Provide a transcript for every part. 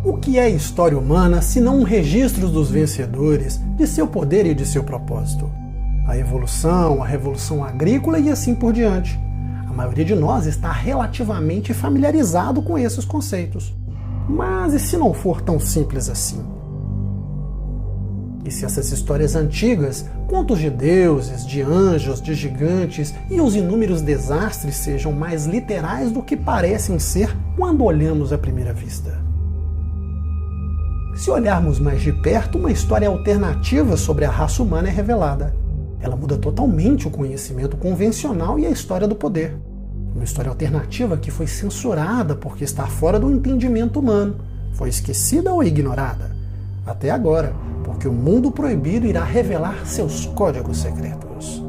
O que é história humana se não um registro dos vencedores, de seu poder e de seu propósito? A evolução, a revolução agrícola e assim por diante. A maioria de nós está relativamente familiarizado com esses conceitos. Mas e se não for tão simples assim? E se essas histórias antigas, contos de deuses, de anjos, de gigantes e os inúmeros desastres sejam mais literais do que parecem ser quando olhamos à primeira vista? Se olharmos mais de perto, uma história alternativa sobre a raça humana é revelada. Ela muda totalmente o conhecimento convencional e a história do poder. Uma história alternativa que foi censurada porque está fora do entendimento humano, foi esquecida ou ignorada. Até agora, porque o mundo proibido irá revelar seus códigos secretos.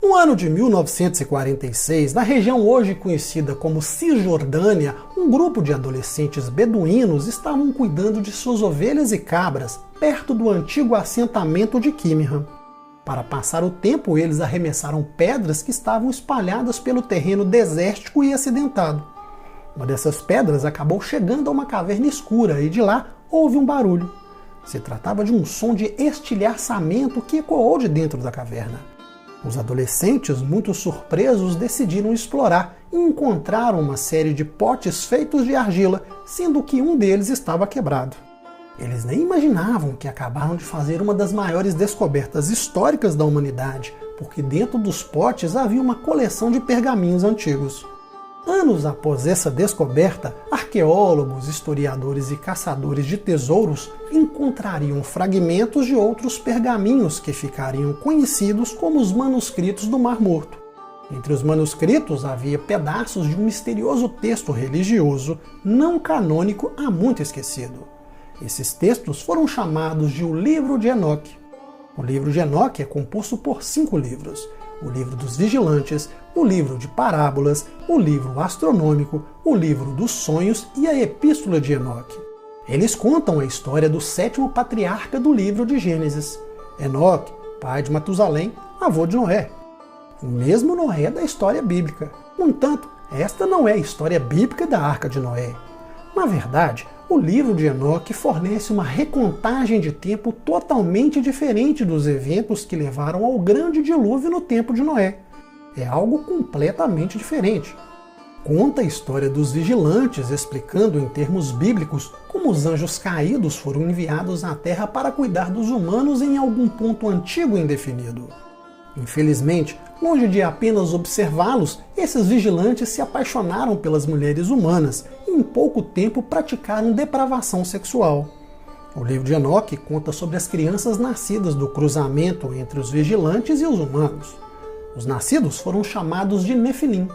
No ano de 1946, na região hoje conhecida como Cisjordânia, um grupo de adolescentes beduínos estavam cuidando de suas ovelhas e cabras perto do antigo assentamento de Qumran. Para passar o tempo, eles arremessaram pedras que estavam espalhadas pelo terreno desértico e acidentado. Uma dessas pedras acabou chegando a uma caverna escura e de lá houve um barulho. Se tratava de um som de estilhaçamento que ecoou de dentro da caverna. Os adolescentes, muito surpresos, decidiram explorar e encontraram uma série de potes feitos de argila, sendo que um deles estava quebrado. Eles nem imaginavam que acabaram de fazer uma das maiores descobertas históricas da humanidade, porque dentro dos potes havia uma coleção de pergaminhos antigos. Anos após essa descoberta, arqueólogos, historiadores e caçadores de tesouros encontrariam fragmentos de outros pergaminhos que ficariam conhecidos como os manuscritos do Mar Morto. Entre os manuscritos havia pedaços de um misterioso texto religioso não canônico há muito esquecido. Esses textos foram chamados de o Livro de Enoque. O Livro de Enoque é composto por 5 livros. O Livro dos Vigilantes, o Livro de Parábolas, o Livro Astronômico, o Livro dos Sonhos e a Epístola de Enoque. Eles contam a história do 7º patriarca do livro de Gênesis, Enoque, pai de Matusalém, avô de Noé. O mesmo Noé da história bíblica. No entanto, esta não é a história bíblica da Arca de Noé. Na verdade, o livro de Enoque fornece uma recontagem de tempo totalmente diferente dos eventos que levaram ao grande dilúvio no tempo de Noé. É algo completamente diferente. Conta a história dos vigilantes, explicando em termos bíblicos como os anjos caídos foram enviados à Terra para cuidar dos humanos em algum ponto antigo e indefinido. Infelizmente, longe de apenas observá-los, esses vigilantes se apaixonaram pelas mulheres humanas e em pouco tempo praticaram depravação sexual. O livro de Enoque conta sobre as crianças nascidas do cruzamento entre os vigilantes e os humanos. Os nascidos foram chamados de Nefilim.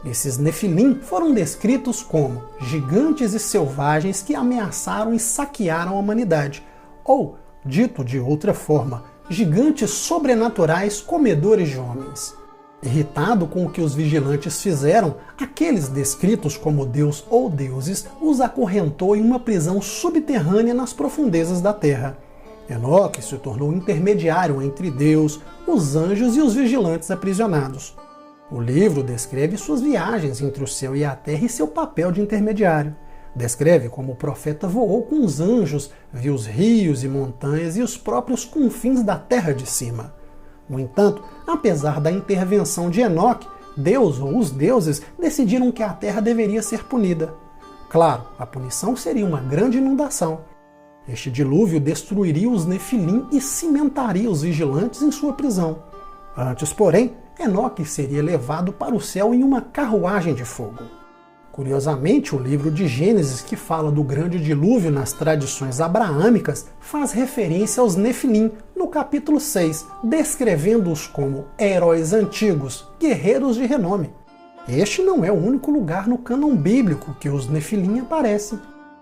Esses Nefilim foram descritos como gigantes e selvagens que ameaçaram e saquearam a humanidade, ou, dito de outra forma, gigantes sobrenaturais comedores de homens. Irritado com o que os vigilantes fizeram, aqueles descritos como Deus ou deuses os acorrentou em uma prisão subterrânea nas profundezas da terra. Enoque se tornou intermediário entre Deus, os anjos e os vigilantes aprisionados. O livro descreve suas viagens entre o céu e a terra e seu papel de intermediário. Descreve como o profeta voou com os anjos, viu os rios e montanhas e os próprios confins da terra de cima. No entanto, apesar da intervenção de Enoque, Deus ou os deuses decidiram que a terra deveria ser punida. Claro, a punição seria uma grande inundação. Este dilúvio destruiria os Nefilim e cimentaria os vigilantes em sua prisão. Antes, porém, Enoque seria levado para o céu em uma carruagem de fogo. Curiosamente, o livro de Gênesis, que fala do grande dilúvio nas tradições abraâmicas, faz referência aos Nefilim no capítulo 6, descrevendo-os como heróis antigos, guerreiros de renome. Este não é o único lugar no cânon bíblico que os Nefilim aparecem.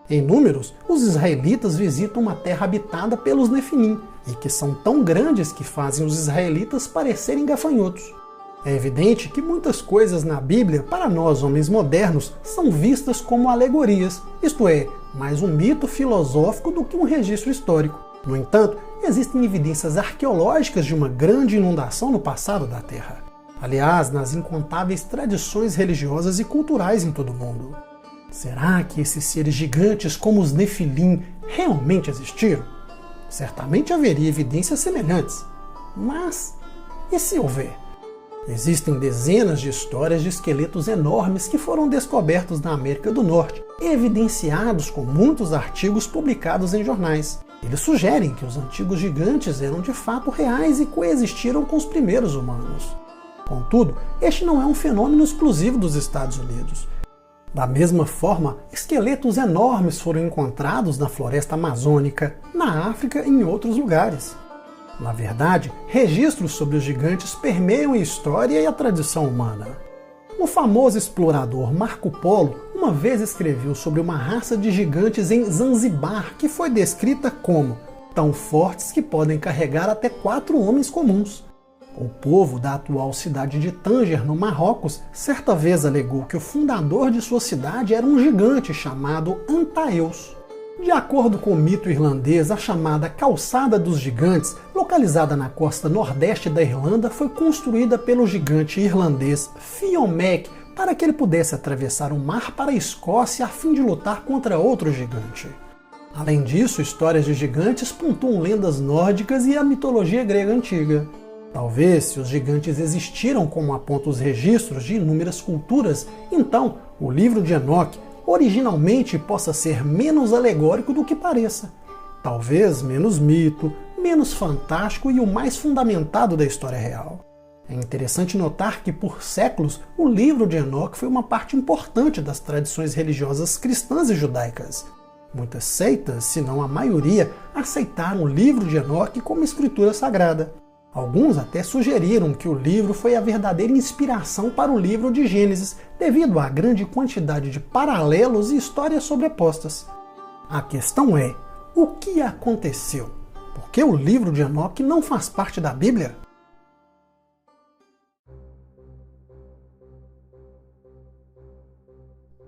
Em Números, os israelitas visitam uma terra habitada pelos Nefilim, e que são tão grandes que fazem os israelitas parecerem gafanhotos. É evidente que muitas coisas na Bíblia, para nós homens modernos, são vistas como alegorias, isto é, mais um mito filosófico do que um registro histórico. No entanto, existem evidências arqueológicas de uma grande inundação no passado da Terra. Aliás, nas incontáveis tradições religiosas e culturais em todo o mundo. Será que esses seres gigantes como os Nefilim realmente existiram? Certamente haveria evidências semelhantes. Mas, e se houver? Existem dezenas de histórias de esqueletos enormes que foram descobertos na América do Norte e evidenciados com muitos artigos publicados em jornais. Eles sugerem que os antigos gigantes eram de fato reais e coexistiram com os primeiros humanos. Contudo, este não é um fenômeno exclusivo dos Estados Unidos. Da mesma forma, esqueletos enormes foram encontrados na floresta amazônica, na África e em outros lugares. Na verdade, registros sobre os gigantes permeiam a história e a tradição humana. O famoso explorador Marco Polo uma vez escreveu sobre uma raça de gigantes em Zanzibar que foi descrita como tão fortes que podem carregar até 4 homens comuns. O povo da atual cidade de Tanger, no Marrocos, certa vez alegou que o fundador de sua cidade era um gigante chamado Antaeus. De acordo com o mito irlandês, a chamada Calçada dos Gigantes, localizada na costa nordeste da Irlanda, foi construída pelo gigante irlandês Fionn Mac para que ele pudesse atravessar o mar para a Escócia a fim de lutar contra outro gigante. Além disso, histórias de gigantes pontuam lendas nórdicas e a mitologia grega antiga. Talvez, se os gigantes existiram como apontam os registros de inúmeras culturas, então o livro de Enoque originalmente possa ser menos alegórico do que pareça. Talvez menos mito, menos fantástico e o mais fundamentado da história real. É interessante notar que, por séculos, o livro de Enoque foi uma parte importante das tradições religiosas cristãs e judaicas. Muitas seitas, se não a maioria, aceitaram o livro de Enoque como escritura sagrada. Alguns até sugeriram que o livro foi a verdadeira inspiração para o livro de Gênesis, devido à grande quantidade de paralelos e histórias sobrepostas. A questão é, o que aconteceu? Por que o livro de Enoque não faz parte da Bíblia?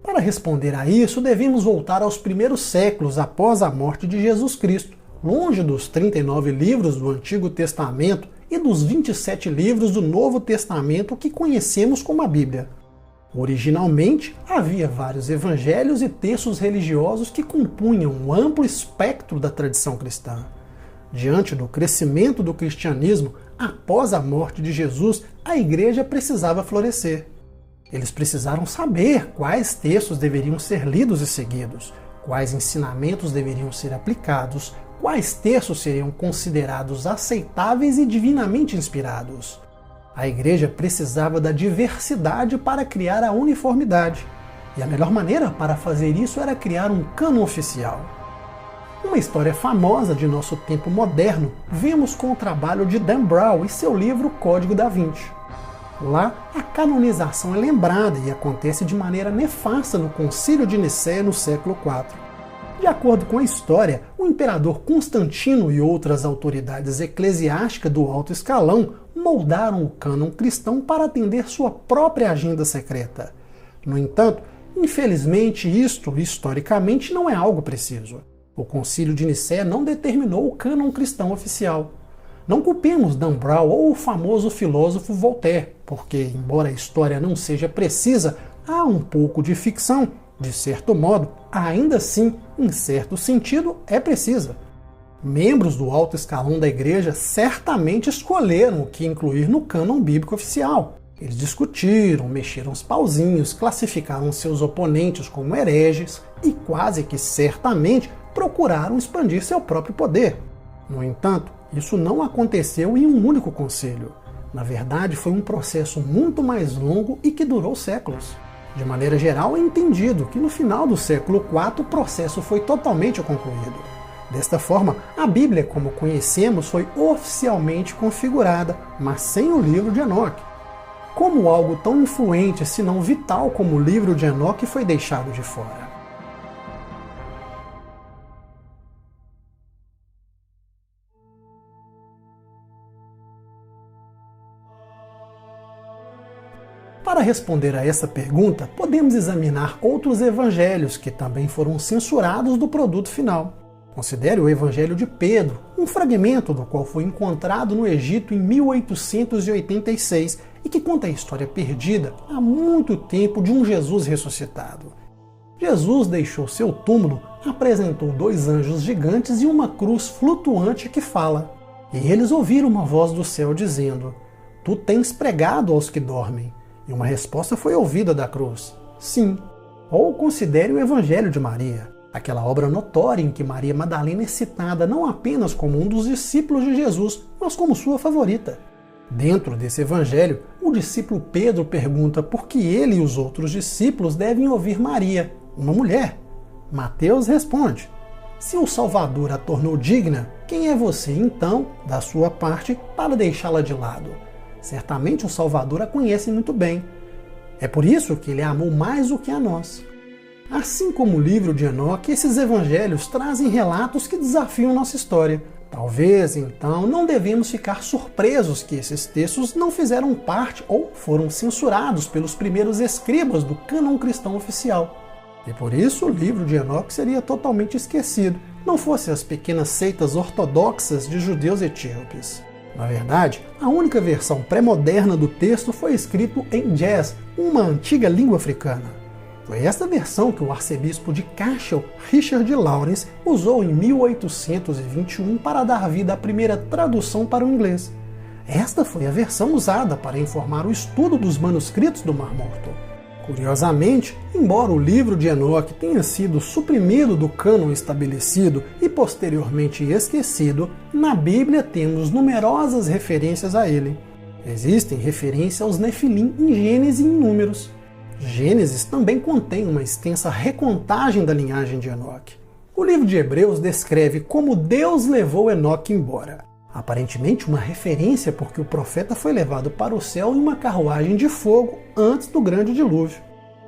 Para responder a isso, devemos voltar aos primeiros séculos após a morte de Jesus Cristo, longe dos 39 livros do Antigo Testamento e dos 27 livros do Novo Testamento que conhecemos como a Bíblia. Originalmente, havia vários evangelhos e textos religiosos que compunham um amplo espectro da tradição cristã. Diante do crescimento do cristianismo, após a morte de Jesus, a igreja precisava florescer. Eles precisaram saber quais textos deveriam ser lidos e seguidos, quais ensinamentos deveriam ser aplicados, quais textos seriam considerados aceitáveis e divinamente inspirados. A igreja precisava da diversidade para criar a uniformidade, e a melhor maneira para fazer isso era criar um cânon oficial. Uma história famosa de nosso tempo moderno vemos com o trabalho de Dan Brown e seu livro Código da Vinci. Lá, a canonização é lembrada e acontece de maneira nefasta no Concílio de Nicéia no século IV. De acordo com a história, o imperador Constantino e outras autoridades eclesiásticas do alto escalão moldaram o cânon cristão para atender sua própria agenda secreta. No entanto, infelizmente isto, historicamente, não é algo preciso. O Concílio de Nicéia não determinou o cânon cristão oficial. Não culpemos Dan Brown ou o famoso filósofo Voltaire, porque, embora a história não seja precisa, há um pouco de ficção. De certo modo, ainda assim, em certo sentido, é precisa. Membros do alto escalão da igreja certamente escolheram o que incluir no cânon bíblico oficial. Eles discutiram, mexeram os pauzinhos, classificaram seus oponentes como hereges e quase que certamente procuraram expandir seu próprio poder. No entanto, isso não aconteceu em um único concílio. Na verdade, foi um processo muito mais longo e que durou séculos. De maneira geral, é entendido que no final do século IV o processo foi totalmente concluído. Desta forma, a Bíblia, como conhecemos, foi oficialmente configurada, mas sem o livro de Enoque. Como algo tão influente, se não vital como o livro de Enoque foi deixado de fora? Para responder a essa pergunta, podemos examinar outros evangelhos que também foram censurados do produto final. Considere o Evangelho de Pedro, um fragmento do qual foi encontrado no Egito em 1886 e que conta a história perdida há muito tempo de um Jesus ressuscitado. Jesus deixou seu túmulo, apresentou 2 anjos gigantes e uma cruz flutuante que fala. E eles ouviram uma voz do céu dizendo: Tu tens pregado aos que dormem. E uma resposta foi ouvida da cruz: Sim. Ou considere o Evangelho de Maria, aquela obra notória em que Maria Madalena é citada não apenas como um dos discípulos de Jesus, mas como sua favorita. Dentro desse evangelho, o discípulo Pedro pergunta por que ele e os outros discípulos devem ouvir Maria, uma mulher. Mateus responde: Se o Salvador a tornou digna, quem é você, então, da sua parte, para deixá-la de lado? Certamente o Salvador a conhece muito bem. É por isso que ele a amou mais do que a nós. Assim como o livro de Enoque, esses evangelhos trazem relatos que desafiam nossa história. Talvez, então, não devemos ficar surpresos que esses textos não fizeram parte ou foram censurados pelos primeiros escribas do cânon cristão oficial. E por isso o livro de Enoque seria totalmente esquecido, não fossem as pequenas seitas ortodoxas de judeus etíopes. Na verdade, a única versão pré-moderna do texto foi escrito em Ge'ez, uma antiga língua africana. Foi esta versão que o arcebispo de Cashel, Richard Lawrence, usou em 1821 para dar vida à primeira tradução para o inglês. Esta foi a versão usada para informar o estudo dos manuscritos do Mar Morto. Curiosamente, embora o livro de Enoque tenha sido suprimido do cânon estabelecido e posteriormente esquecido, na Bíblia temos numerosas referências a ele. Existem referências aos Nefilim em Gênesis e em Números. Gênesis também contém uma extensa recontagem da linhagem de Enoque. O livro de Hebreus descreve como Deus levou Enoque embora. Aparentemente uma referência porque o profeta foi levado para o céu em uma carruagem de fogo antes do grande dilúvio.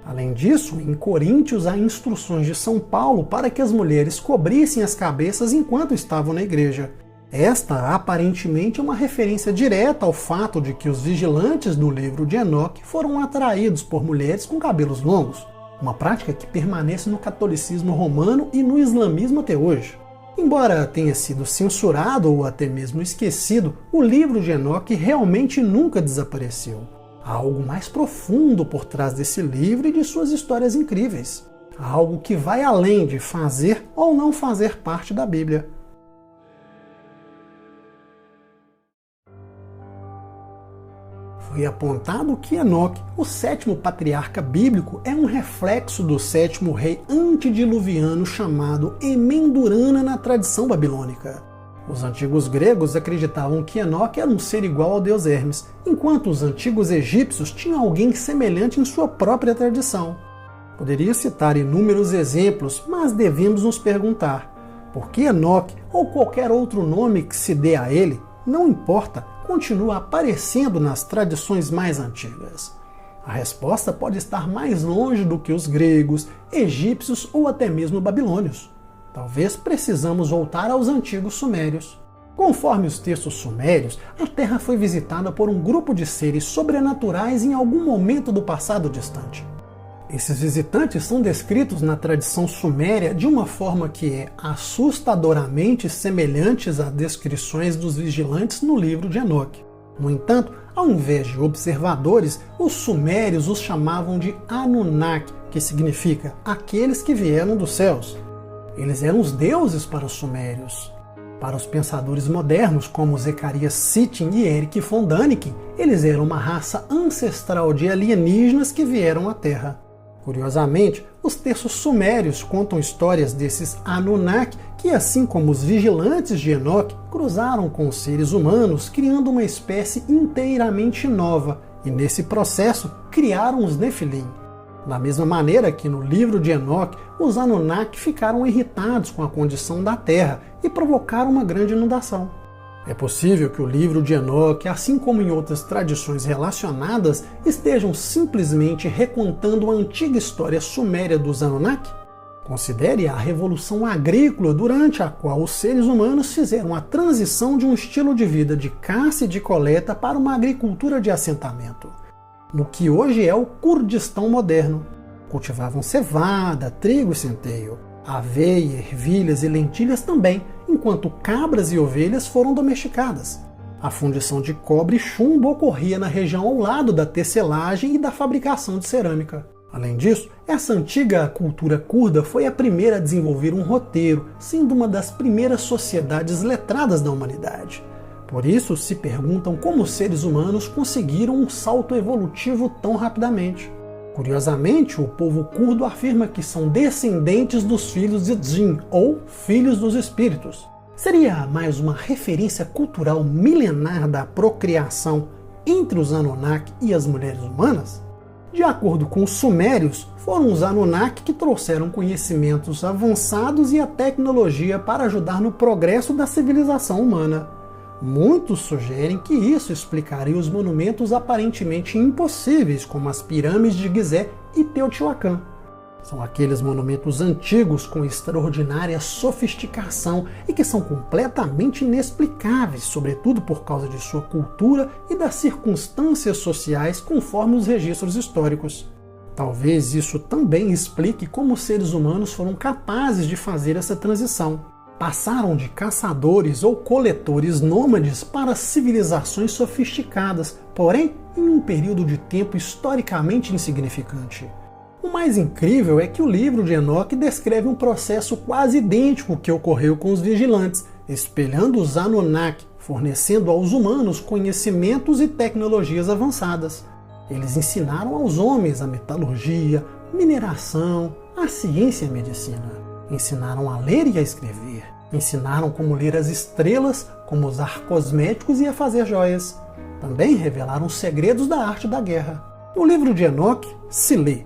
Além disso, em Coríntios há instruções de São Paulo para que as mulheres cobrissem as cabeças enquanto estavam na igreja. Esta, aparentemente, é uma referência direta ao fato de que os vigilantes do livro de Enoque foram atraídos por mulheres com cabelos longos, uma prática que permanece no catolicismo romano e no islamismo até hoje. Embora tenha sido censurado ou até mesmo esquecido, o livro de Enoque realmente nunca desapareceu. Há algo mais profundo por trás desse livro e de suas histórias incríveis. Há algo que vai além de fazer ou não fazer parte da Bíblia. Foi apontado que Enoque, o 7º patriarca bíblico, é um reflexo do 7º rei antediluviano chamado Emendurana na tradição babilônica. Os antigos gregos acreditavam que Enoque era um ser igual ao deus Hermes, enquanto os antigos egípcios tinham alguém semelhante em sua própria tradição. Poderia citar inúmeros exemplos, mas devemos nos perguntar: por que Enoque, ou qualquer outro nome que se dê a ele, não importa, continua aparecendo nas tradições mais antigas? A resposta pode estar mais longe do que os gregos, egípcios ou até mesmo babilônios. Talvez precisamos voltar aos antigos sumérios. Conforme os textos sumérios, a Terra foi visitada por um grupo de seres sobrenaturais em algum momento do passado distante. Esses visitantes são descritos na tradição suméria de uma forma que é assustadoramente semelhantes às descrições dos vigilantes no livro de Enoque. No entanto, ao invés de observadores, os sumérios os chamavam de Anunnaki, que significa aqueles que vieram dos céus. Eles eram os deuses para os sumérios. Para os pensadores modernos, como Zecharia Sitchin e Erich von Däniken, eles eram uma raça ancestral de alienígenas que vieram à Terra. Curiosamente, os textos sumérios contam histórias desses Anunnaki que, assim como os vigilantes de Enoque, cruzaram com os seres humanos, criando uma espécie inteiramente nova, e nesse processo criaram os Nefilim. Da mesma maneira que no livro de Enoque, os Anunnaki ficaram irritados com a condição da Terra e provocaram uma grande inundação. É possível que o livro de Enoque, assim como em outras tradições relacionadas, estejam simplesmente recontando a antiga história suméria dos Anunnaki? Considere a revolução agrícola durante a qual os seres humanos fizeram a transição de um estilo de vida de caça e de coleta para uma agricultura de assentamento. no que hoje é o Kurdistão moderno. Cultivavam cevada, trigo e centeio, aveia, ervilhas e lentilhas também, enquanto cabras e ovelhas foram domesticadas. A fundição de cobre e chumbo ocorria na região ao lado da tecelagem e da fabricação de cerâmica. Além disso, essa antiga cultura curda foi a primeira a desenvolver um roteiro, sendo uma das primeiras sociedades letradas da humanidade. Por isso, se perguntam como os seres humanos conseguiram um salto evolutivo tão rapidamente. Curiosamente, o povo curdo afirma que são descendentes dos filhos de Jinn, ou filhos dos espíritos. Seria mais uma referência cultural milenar da procriação entre os Anunnaki e as mulheres humanas? De acordo com os sumérios, foram os Anunnaki que trouxeram conhecimentos avançados e a tecnologia para ajudar no progresso da civilização humana. Muitos sugerem que isso explicaria os monumentos aparentemente impossíveis, como as pirâmides de Gizé e Teotihuacan. São aqueles monumentos antigos com extraordinária sofisticação e que são completamente inexplicáveis, sobretudo por causa de sua cultura e das circunstâncias sociais conforme os registros históricos. Talvez isso também explique como os seres humanos foram capazes de fazer essa transição. Passaram de caçadores ou coletores nômades para civilizações sofisticadas, porém em um período de tempo historicamente insignificante. O mais incrível é que o livro de Enoque descreve um processo quase idêntico que ocorreu com os vigilantes, espelhando os Anunnaki, fornecendo aos humanos conhecimentos e tecnologias avançadas. Eles ensinaram aos homens a metalurgia, mineração, a ciência e a medicina. Ensinaram a ler e a escrever. Ensinaram como ler as estrelas, como usar cosméticos e a fazer joias. Também revelaram os segredos da arte da guerra. No livro de Enoque se lê: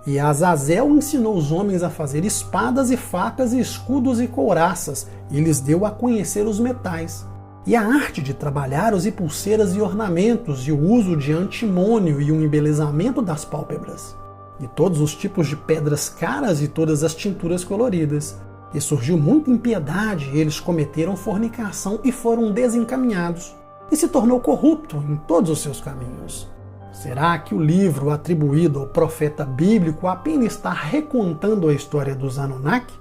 e Azazel ensinou os homens a fazer espadas e facas e escudos e couraças, e lhes deu a conhecer os metais. E a arte de trabalhar os pulseiras e ornamentos, e o uso de antimônio e o embelezamento das pálpebras. E todos os tipos de pedras caras e todas as tinturas coloridas. E surgiu muita impiedade, e eles cometeram fornicação e foram desencaminhados. E se tornou corrupto em todos os seus caminhos. Será que o livro atribuído ao profeta bíblico apenas está recontando a história dos Anunnaki?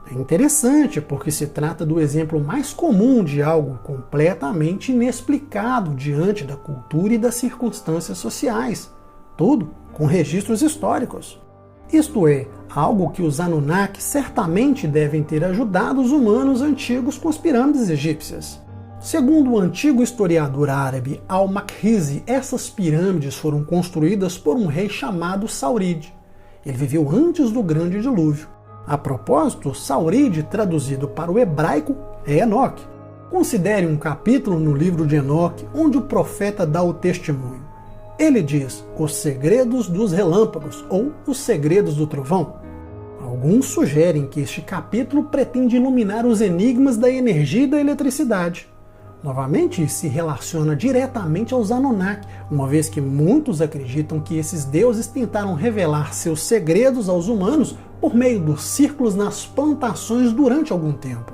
É interessante, porque se trata do exemplo mais comum de algo completamente inexplicado diante da cultura e das circunstâncias sociais. Tudo com registros históricos. Isto é, algo que os Anunnaki certamente devem ter ajudado os humanos antigos com as pirâmides egípcias. Segundo o antigo historiador árabe Al-Makrizi, essas pirâmides foram construídas por um rei chamado Sauride. Ele viveu antes do grande dilúvio. A propósito, Sauride, traduzido para o hebraico, é Enoque. Considere um capítulo no livro de Enoque onde o profeta dá o testemunho. Ele diz: os segredos dos relâmpagos, ou os segredos do trovão. Alguns sugerem que este capítulo pretende iluminar os enigmas da energia e da eletricidade. Novamente, se relaciona diretamente aos Anunnaki, uma vez que muitos acreditam que esses deuses tentaram revelar seus segredos aos humanos por meio dos círculos nas plantações durante algum tempo.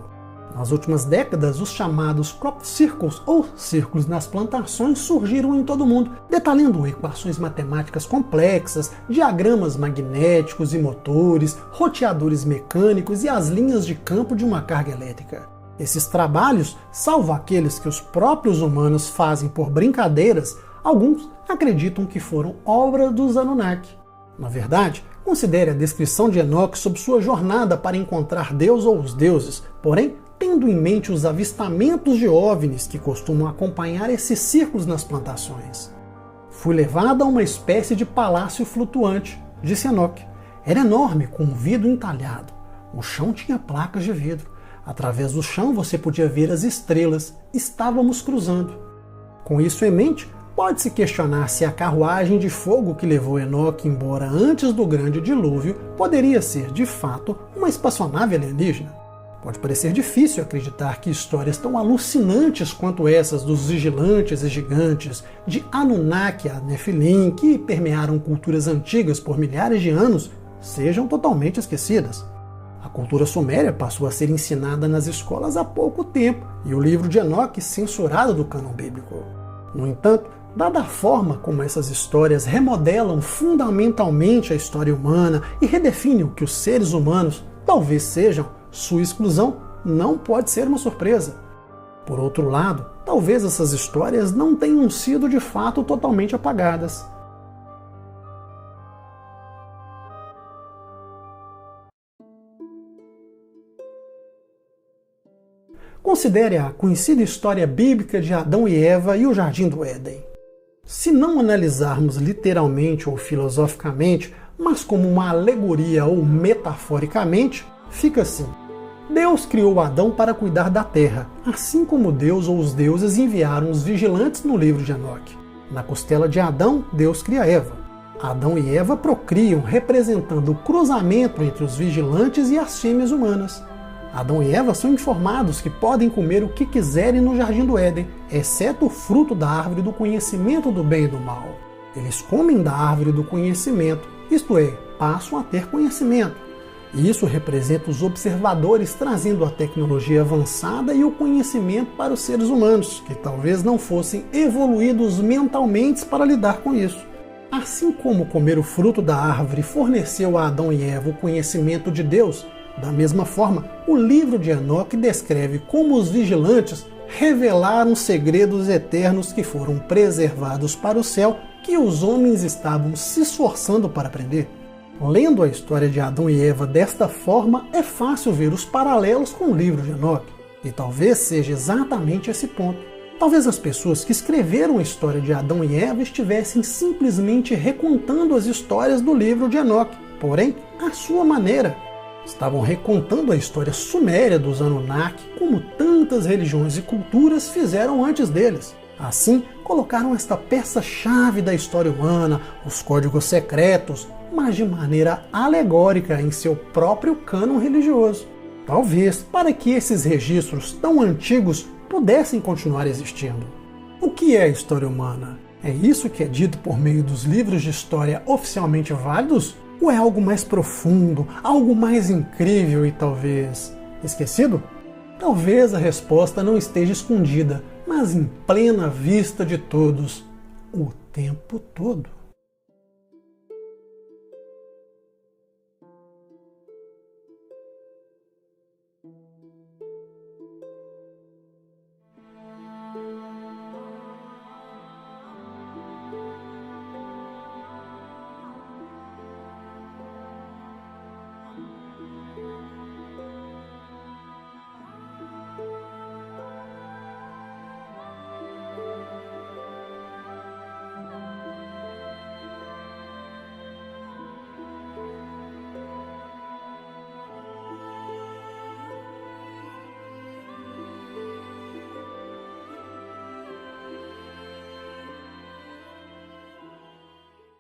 Nas últimas décadas, os chamados crop circles, ou círculos nas plantações, surgiram em todo o mundo, detalhando equações matemáticas complexas, diagramas magnéticos e motores, roteadores mecânicos e as linhas de campo de uma carga elétrica. Esses trabalhos, salvo aqueles que os próprios humanos fazem por brincadeiras, alguns acreditam que foram obra dos Anunnaki. Na verdade, considere a descrição de Enoque sobre sua jornada para encontrar Deus ou os deuses, porém, tendo em mente os avistamentos de OVNIs que costumam acompanhar esses círculos nas plantações. Fui levado a uma espécie de palácio flutuante, disse Enoque. Era enorme, com vidro entalhado. O chão tinha placas de vidro. Através do chão você podia ver as estrelas. Estávamos cruzando. Com isso em mente, pode-se questionar se a carruagem de fogo que levou Enoque embora antes do grande dilúvio poderia ser, de fato, uma espaçonave alienígena. Pode parecer difícil acreditar que histórias tão alucinantes quanto essas dos vigilantes e gigantes, de Anunnaki a Nefilim, que permearam culturas antigas por milhares de anos, sejam totalmente esquecidas. A cultura suméria passou a ser ensinada nas escolas há pouco tempo e o livro de Enoque censurado do cânon bíblico. No entanto, Dada a forma como essas histórias remodelam fundamentalmente a história humana e redefinem o que os seres humanos talvez sejam, sua exclusão não pode ser uma surpresa. Por outro lado, talvez essas histórias não tenham sido de fato totalmente apagadas. Considere a conhecida história bíblica de Adão e Eva e o Jardim do Éden. Se não analisarmos literalmente ou filosoficamente, mas como uma alegoria ou metaforicamente, fica assim. Deus criou Adão para cuidar da terra, assim como Deus ou os deuses enviaram os vigilantes no livro de Enoque. Na costela de Adão, Deus cria Eva. Adão e Eva procriam, representando o cruzamento entre os vigilantes e as fêmeas humanas. Adão e Eva são informados que podem comer o que quiserem no Jardim do Éden, exceto o fruto da árvore do conhecimento do bem e do mal. Eles comem da árvore do conhecimento, isto é, passam a ter conhecimento. Isso representa os observadores trazendo a tecnologia avançada e o conhecimento para os seres humanos, que talvez não fossem evoluídos mentalmente para lidar com isso. Assim como comer o fruto da árvore forneceu a Adão e Eva o conhecimento de Deus, da mesma forma, o livro de Enoque descreve como os vigilantes revelaram segredos eternos que foram preservados para o céu que os homens estavam se esforçando para aprender. Lendo a história de Adão e Eva desta forma, é fácil ver os paralelos com o livro de Enoque. E talvez seja exatamente esse ponto. Talvez as pessoas que escreveram a história de Adão e Eva estivessem simplesmente recontando as histórias do livro de Enoque, porém, à sua maneira. Estavam recontando a história suméria dos Anunnaki, como tantas religiões e culturas fizeram antes deles. Assim, colocaram esta peça-chave da história humana, os códigos secretos, mas de maneira alegórica em seu próprio cânon religioso. Talvez para que esses registros tão antigos pudessem continuar existindo. O que é a história humana? É isso que é dito por meio dos livros de história oficialmente válidos? Ou é algo mais profundo, algo mais incrível e talvez esquecido? Talvez a resposta não esteja escondida, mas em plena vista de todos, o tempo todo.